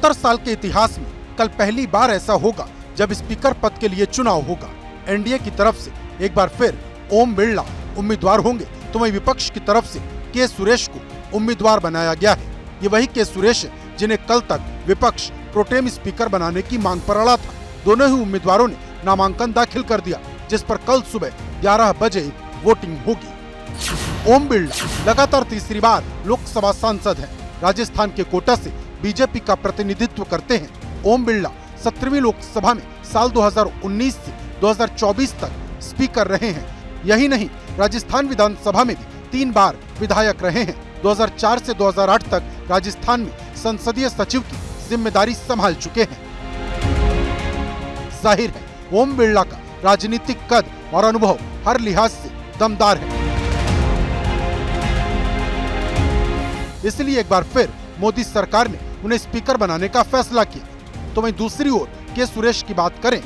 70 साल के इतिहास में कल पहली बार ऐसा होगा जब स्पीकर पद के लिए चुनाव होगा। एनडीए की तरफ से एक बार फिर ओम बिरला उम्मीदवार होंगे तो वहीं विपक्ष की तरफ से के सुरेश को उम्मीदवार बनाया गया है। ये वही के सुरेश है जिन्हें कल तक विपक्ष प्रोटेम स्पीकर बनाने की मांग पर अड़ा था। दोनों ही उम्मीदवारों ने नामांकन दाखिल कर दिया, जिस पर कल सुबह 11 बजे वोटिंग होगी। ओम बिरला लगातार तीसरी बार लोकसभा सांसद हैं। राजस्थान के कोटा से बीजेपी का प्रतिनिधित्व करते हैं। ओम बिरला 17वीं लोकसभा में साल 2019 से 2024 तक स्पीकर रहे हैं। यही नहीं, राजस्थान विधानसभा में भी 3 बार विधायक रहे हैं। 2004 से 2008 तक राजस्थान में संसदीय सचिव की जिम्मेदारी संभाल चुके हैं। जाहिर है ओम बिरला का राजनीतिक कद और अनुभव हर लिहाज से दमदार है। इसलिए एक बार फिर मोदी सरकार ने उन्हें स्पीकर बनाने का फैसला किया। तो वहीं दूसरी ओर के सुरेश की बात करें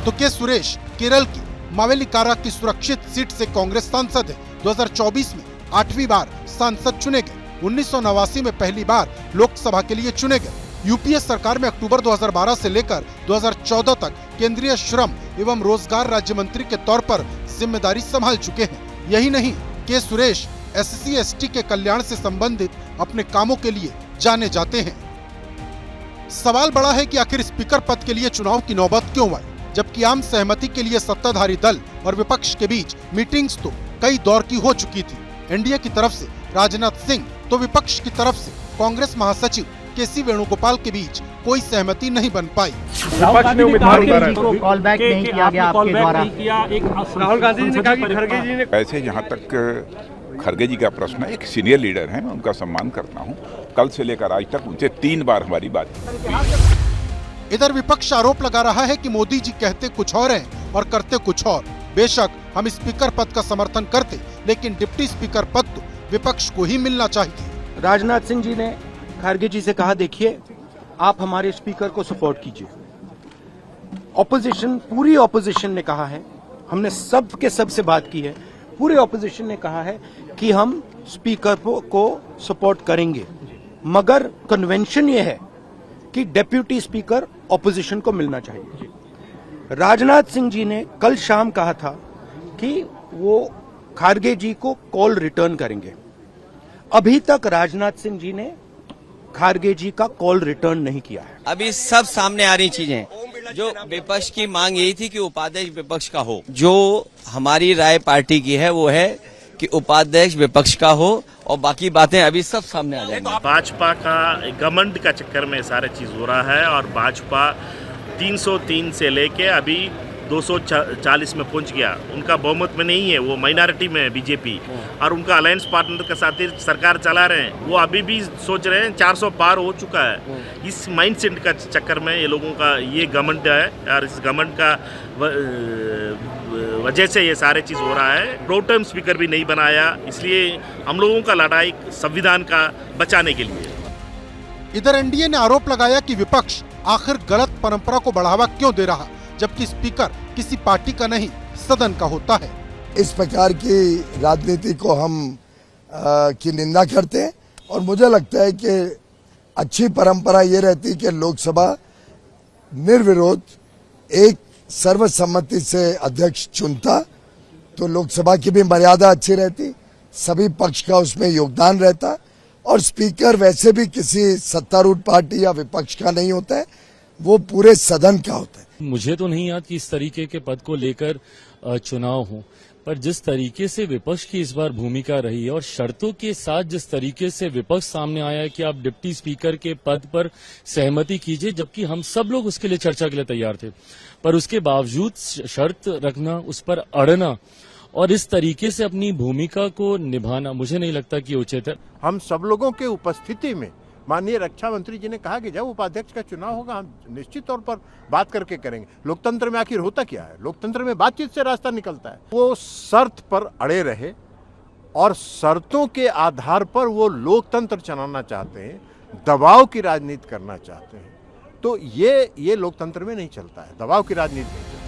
तो के सुरेश केरल की मावेलिकारा की सुरक्षित सीट से कांग्रेस सांसद है। 2024 में 8वीं बार सांसद चुने गए। 1989 में पहली बार लोकसभा के लिए चुने गए। यूपीए सरकार में अक्टूबर 2012 से लेकर 2014 तक केंद्रीय श्रम एवं रोजगार राज्य मंत्री के तौर पर जिम्मेदारी संभाल चुके हैं। यही नहीं, के सुरेश SC/ST के कल्याण से संबंधित अपने कामों के लिए जाने जाते हैं। सवाल बड़ा है कि आखिर स्पीकर पद के लिए चुनाव की नौबत क्यों आई, जबकि आम सहमति के लिए सत्ताधारी दल और विपक्ष के बीच मीटिंग्स तो कई दौर की हो चुकी थी। एनडीए की तरफ से राजनाथ सिंह तो विपक्ष की तरफ से कांग्रेस महासचिव केसी वेणुगोपाल के बीच कोई सहमति नहीं बन पाई। विपक्ष ने उम्मीदवार को कॉल बैक नहीं किया गया आपके द्वारा। राहुल गांधी जी ने कहा कि खड़गे जी ने ऐसे जहाँ तक खड़गे जी का प्रश्न है, एक सीनियर लीडर हैं, मैं उनका सम्मान करता हूं। कल से लेकर आज तक उनसे 3 बार हमारी बात। इधर विपक्ष आरोप लगा रहा है कि मोदी जी कहते कुछ और हैं और करते कुछ और। बेशक हम स्पीकर पद का समर्थन करते, लेकिन डिप्टी स्पीकर पद तो विपक्ष को ही मिलना चाहिए। राजनाथ सिंह जी ने खड़गे जी से कहा, देखिए आप हमारे स्पीकर को सपोर्ट कीजिए। ऑपोजिशन, पूरी ऑपोजिशन ने कहा है, हमने सब के सब से बात की है, पूरे ऑपोजिशन ने कहा है कि हम स्पीकर को सपोर्ट करेंगे, मगर कन्वेंशन ये है कि डेप्यूटी स्पीकर ऑपोजिशन को मिलना चाहिए। राजनाथ सिंह जी ने कल शाम कहा था कि वो खड़गे जी को कॉल रिटर्न करेंगे। अभी तक राजनाथ सिंह जी ने खड़गे जी का कॉल रिटर्न नहीं किया है। अभी सब सामने आ रही चीजें, जो विपक्ष की मांग यही थी कि उपाध्यक्ष विपक्ष का हो। जो हमारी राय पार्टी की है वो है कि उपाध्यक्ष विपक्ष का हो और बाकी बातें अभी सब सामने आ जाएंगी। भाजपा का घमंड का चक्कर में सारा चीज हो रहा है और भाजपा 303 से लेके अभी 240 में पहुंच गया। उनका बहुमत में नहीं है, वो माइनॉरिटी में है बीजेपी, और उनका अलायंस पार्टनर के साथ ही सरकार चला रहे हैं। वो अभी भी सोच रहे हैं 400 पार हो चुका है। इस माइंडसेट का चक्कर में ये लोगों का ये घमंड है और इस घमंड का वजह से ये सारे चीज हो रहा है। प्रोटेम स्पीकर भी नहीं बनाया, इसलिए हम लोगों का लड़ाई संविधान का बचाने के लिए। इधर एनडीए ने आरोप लगाया कि विपक्ष आखिर गलत परंपरा को बढ़ावा क्यों दे रहा, जबकि स्पीकर किसी पार्टी का नहीं सदन का होता है। इस प्रकार की राजनीति को हम की निंदा करते हैं और मुझे लगता है कि अच्छी परंपरा ये रहती कि लोकसभा निर्विरोध एक सर्वसम्मति से अध्यक्ष चुनता, तो लोकसभा की भी मर्यादा अच्छी रहती, सभी पक्ष का उसमें योगदान रहता, और स्पीकर वैसे भी किसी सत्तारूढ़ पार्टी या विपक्ष का नहीं होता है, वो पूरे सदन का होता है। मुझे तो नहीं याद कि इस तरीके के पद को लेकर चुनाव हो, पर जिस तरीके से विपक्ष की इस बार भूमिका रही है और शर्तों के साथ जिस तरीके से विपक्ष सामने आया है कि आप डिप्टी स्पीकर के पद पर सहमति कीजिए, जबकि हम सब लोग उसके लिए चर्चा के लिए तैयार थे, पर उसके बावजूद शर्त रखना, उस पर अड़ना और इस तरीके से अपनी भूमिका को निभाना मुझे नहीं लगता कि उचित है। हम सब लोगों के उपस्थिति में माननीय रक्षा मंत्री जी ने कहा कि जब उपाध्यक्ष का चुनाव होगा हम निश्चित तौर पर बात करके करेंगे। लोकतंत्र में आखिर होता क्या है, लोकतंत्र में बातचीत से रास्ता निकलता है। वो शर्त पर अड़े रहे और शर्तों के आधार पर वो लोकतंत्र चलाना चाहते हैं, दबाव की राजनीति करना चाहते हैं, तो ये लोकतंत्र में नहीं चलता है, दबाव की राजनीति नहीं चलती।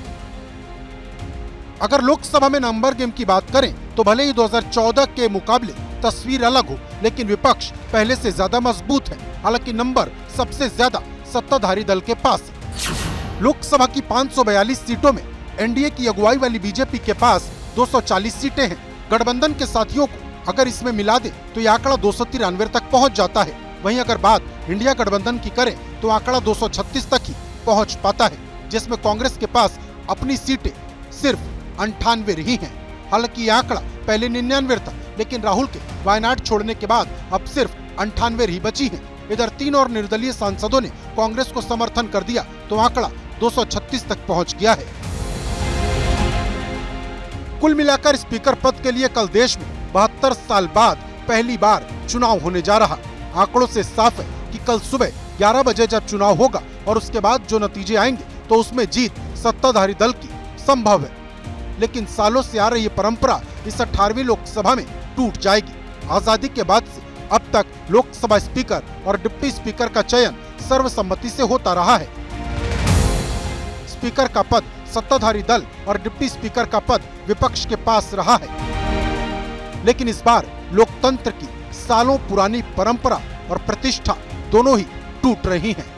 अगर लोकसभा में नंबर गेम की बात करें तो भले ही 2014 के मुकाबले तस्वीर अलग हो, लेकिन विपक्ष पहले से ज्यादा मजबूत है। हालांकि नंबर सबसे ज्यादा सत्ताधारी दल के पास है। लोकसभा की 542 सीटों में एनडीए की अगुवाई वाली बीजेपी के पास 240 सीटें हैं। गठबंधन के साथियों को अगर इसमें मिला दे तो ये आंकड़ा 293 तक पहुंच जाता है। वहीं अगर बात इंडिया गठबंधन की करें तो आंकड़ा 236 तक ही पहुंच पाता है, जिसमें कांग्रेस के पास अपनी सीटें सिर्फ 98 ही हैं। हालांकि ये आंकड़ा पहले 99 था, लेकिन राहुल के वायनाड छोड़ने के बाद अब सिर्फ 98 ही बची हैं। इधर 3 और निर्दलीय सांसदों ने कांग्रेस को समर्थन कर दिया तो आंकड़ा 236 तक पहुंच गया है। कुल मिलाकर स्पीकर पद के लिए कल देश में 72 साल बाद पहली बार चुनाव होने जा रहा। आंकड़ों से साफ है कि कल सुबह 11 बजे जब चुनाव होगा और उसके बाद जो नतीजे आएंगे तो उसमें जीत सत्ताधारी दल की संभव है। लेकिन सालों से आ रही ये परंपरा इस 18वीं लोकसभा में टूट जाएगी। आजादी के बाद से अब तक लोकसभा स्पीकर और डिप्टी स्पीकर का चयन सर्वसम्मति से होता रहा है। स्पीकर का पद सत्ताधारी दल और डिप्टी स्पीकर का पद विपक्ष के पास रहा है। लेकिन इस बार लोकतंत्र की सालों पुरानी परंपरा और प्रतिष्ठा दोनों ही टूट रही हैं।